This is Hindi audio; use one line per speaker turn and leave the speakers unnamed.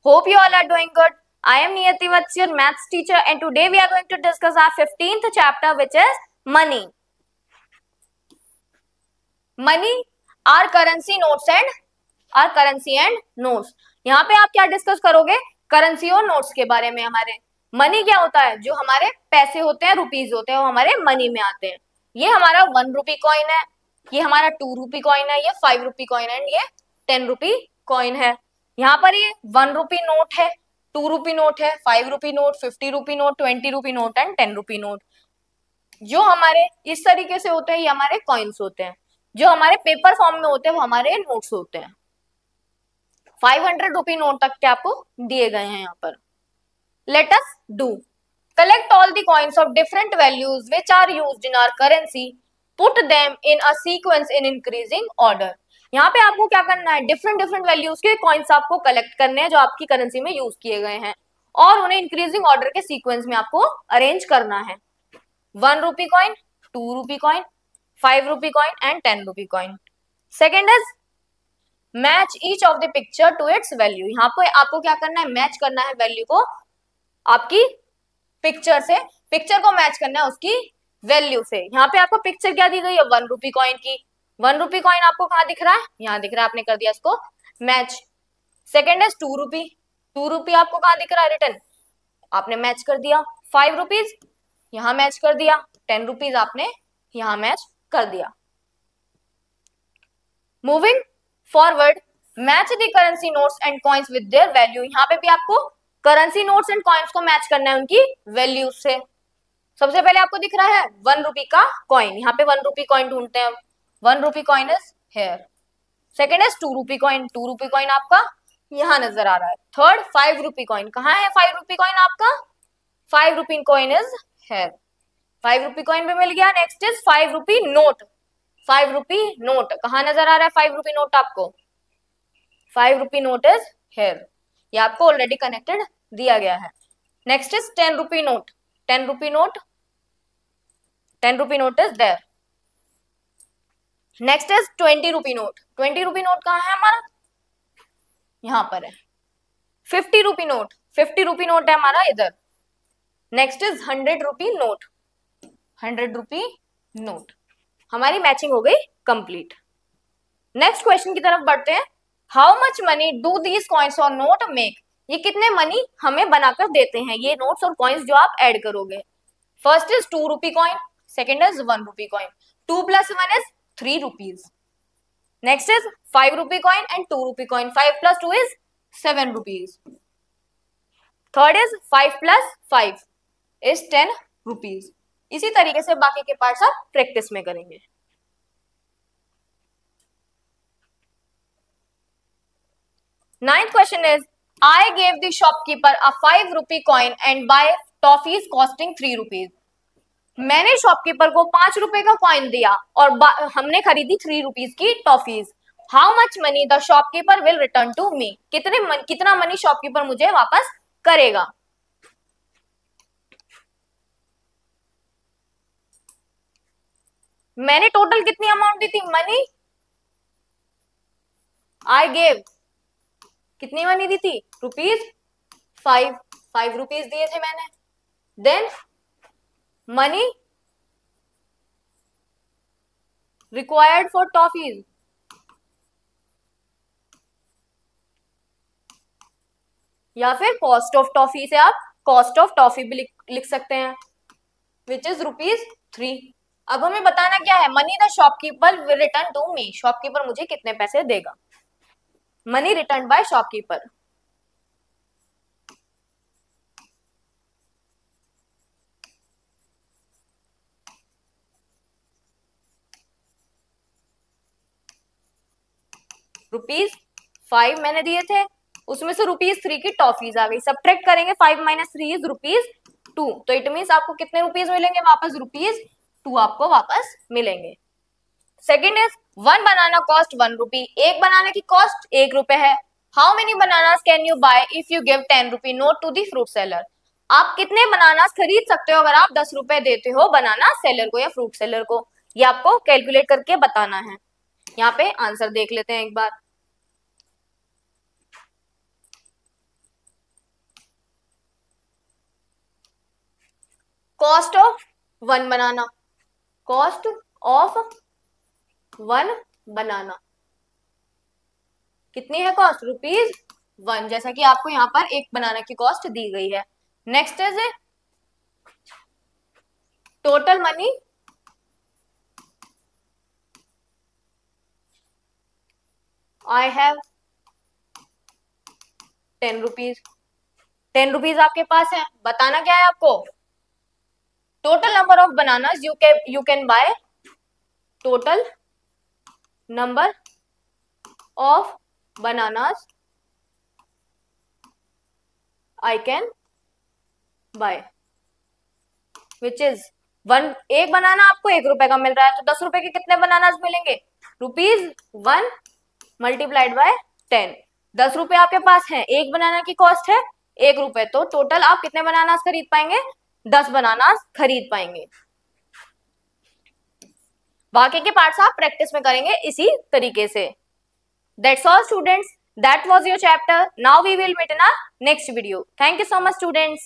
Hope you all are doing good. I am Niyati Vats, your maths teacher, and today we are going to discuss our 15th chapter, which is money. Money, our currency notes and notes. यहाँ पे आप क्या डिस्कस करोगे? करेंसी और नोट्स के बारे में. हमारे मनी क्या होता है? जो हमारे पैसे होते हैं, रुपीज होते हैं, वो हमारे मनी में आते हैं. ये हमारा 1 रुपी कॉइन है, ये हमारा 2 रुपी कॉइन है, ये 5 रुपी कॉइन है, ये 10 रुपी कॉइन है. यहाँ पर ये 1 रुपी नोट है, 2 रुपी नोट है, 5 rupee note, 50 rupee note, 20 rupee note and 10 rupee note. जो हमारे इस तरीके से होते हैं, ये हमारे कॉइन्स होते हैं. जो हमारे पेपर फॉर्म में होते हैं, वो हमारे नोट्स होते हैं. 500 रुपी नोट तक के आपको दिए गए हैं यहाँ पर. Let us do. Collect all the coins of different values which are used in our currency. Put them in a sequence in increasing order. यहाँ पे आपको क्या करना है? डिफरेंट वैल्यूज के कॉइन्स आपको कलेक्ट करने हैं जो आपकी करेंसी में यूज किए गए हैं, और उन्हें इंक्रीजिंग ऑर्डर के सीक्वेंस में आपको अरेंज करना है. 1 rupee coin, 2 rupee coin, 5 rupee coin and 10 rupee coin. Second is match each of the picture to its value. यहाँ पे आपको क्या करना है? मैच करना है वैल्यू को आपकी पिक्चर से. पिक्चर को मैच करना है उसकी वैल्यू से. यहाँ पे आपको पिक्चर क्या दी गई है? 1 रुपी कॉइन की. 1 रुपी कॉइन आपको कहाँ दिख रहा है? यहाँ दिख रहा है. आपने कर दिया इसको मैच. सेकेंड इज 2 रुपी. 2 रुपी आपको कहाँ दिख रहा है? रिटर्न. आपने मैच कर दिया. 5 रुपीज यहाँ मैच कर दिया. 10 रुपीज आपने यहाँ मैच कर दिया. Moving forward, match the currency notes and coins with their value. यहाँ पे भी आपको करेंसी नोट्स एंड कॉइन्स को मैच करना है उनकी वैल्यू से. सबसे पहले आपको दिख रहा है 1 रुपी का कॉइन. यहाँ पे 1 रुपी कॉइन ढूंढते हैं. 1 rupee coin is here. Second is 2 rupee coin. 2 rupee coin आपका यहाँ नजर आ रहा है. Third 5 rupee coin. कहाँ है 5 रुपी कॉइन आपका? 5 rupee coin is here. 5 rupee coin भी मिल गया. Next is 5 rupee note. 5 rupee note कहाँ नजर आ रहा है? 5 रुपी नोट आपको. 5 रुपी नोट इज हेयर. ये आपको ऑलरेडी कनेक्टेड दिया गया है. Next is 10 rupee note. 10 rupee note. 10 rupee note is there. Next is 20 rupee note. 20 rupee note कहाँ है हमारा? यहां पर है. 50 रुपी नोट. 50 रुपी नोट है हमारा इधर. Next is 100 rupee note. 100 rupee note. हमारी मैचिंग हो गई कंप्लीट. नेक्स्ट क्वेश्चन की तरफ बढ़ते हैं. How much money do these coins और नोट मेक. ये कितने मनी हमें बनाकर देते हैं ये नोट्स और कॉइन्स जो आप ऐड करोगे. First is 2 rupee coin. Second is 1 rupee coin. 2 + 1 is 3 rupees. Next is 5 rupee coin and 2 rupee coin. 5 + 2 is 7 rupees. Third is 5 + 5 is 10 rupees. इसी तरीके से बाकी के पार्ट्स आप प्रैक्टिस में करेंगे. Ninth question is, I gave the shopkeeper a 5 rupee coin and buy toffees costing 3 rupees. मैंने शॉपकीपर को 5 रुपए का कॉइन दिया और हमने खरीदी 3 रुपीज की toffees. How much money the shopkeeper will return to me. कितना मनी शॉपकीपर मुझे वापस करेगा. मैंने टोटल कितनी अमाउंट दी थी? Money I gave. कितनी मनी दी थी? ₹5. 5 रुपीज दिए थे मैंने. Then money required for toffees. या फिर कॉस्ट ऑफ टॉफी से आप कॉस्ट ऑफ टॉफी भी लिख सकते हैं, विच इज ₹3. अब हमें बताना क्या है? Money the shopkeeper will return to me. Shopkeeper मुझे कितने पैसे देगा. Money return by shopkeeper. ₹5 मैंने दिए थे, उसमें से ₹3 की टॉफीज आ गई. सब्ट्रैक्ट करेंगे. 5 - 3 इज ₹2. तो इट मीन्स आपको कितने रुपीज मिलेंगे वापस? ₹2 आपको वापस मिलेंगे. Second is 1 banana cost 1 rupee. एक बनाने की कॉस्ट 1 रुपए है. How many bananas can you buy if you give 10 rupee note to the fruit seller. आप कितने बनानास खरीद सकते हो अगर आप 10 रुपए देते हो बनाना सेलर को या फ्रूट सेलर को. ये आपको कैलकुलेट करके बताना है. यहाँ पे आंसर देख लेते हैं एक बार. Cost of one banana, cost of one banana कितनी है कॉस्ट? ₹1, जैसा कि आपको यहाँ पर एक बनाना की कॉस्ट दी गई है। Next is total money I have 10 rupees. 10 rupees आपके पास है, बताना क्या है आपको? Total number of bananas you can buy, total number of bananas I can buy, which is one. एक बनाना आपको ₹1 का मिल रहा है, तो ₹10 के कितने बनानास मिलेंगे? ₹1 मल्टीप्लाइड बाय 10। ₹10 आपके पास है, एक बनाना की कॉस्ट है ₹1, तो टोटल आप कितने बनानास खरीद पाएंगे? 10 बनानास खरीद पाएंगे। बाकी के पार्ट्स आप प्रैक्टिस में करेंगे इसी तरीके से। That's all students. That was your chapter. Now we will meet in our next video. Thank you so much students.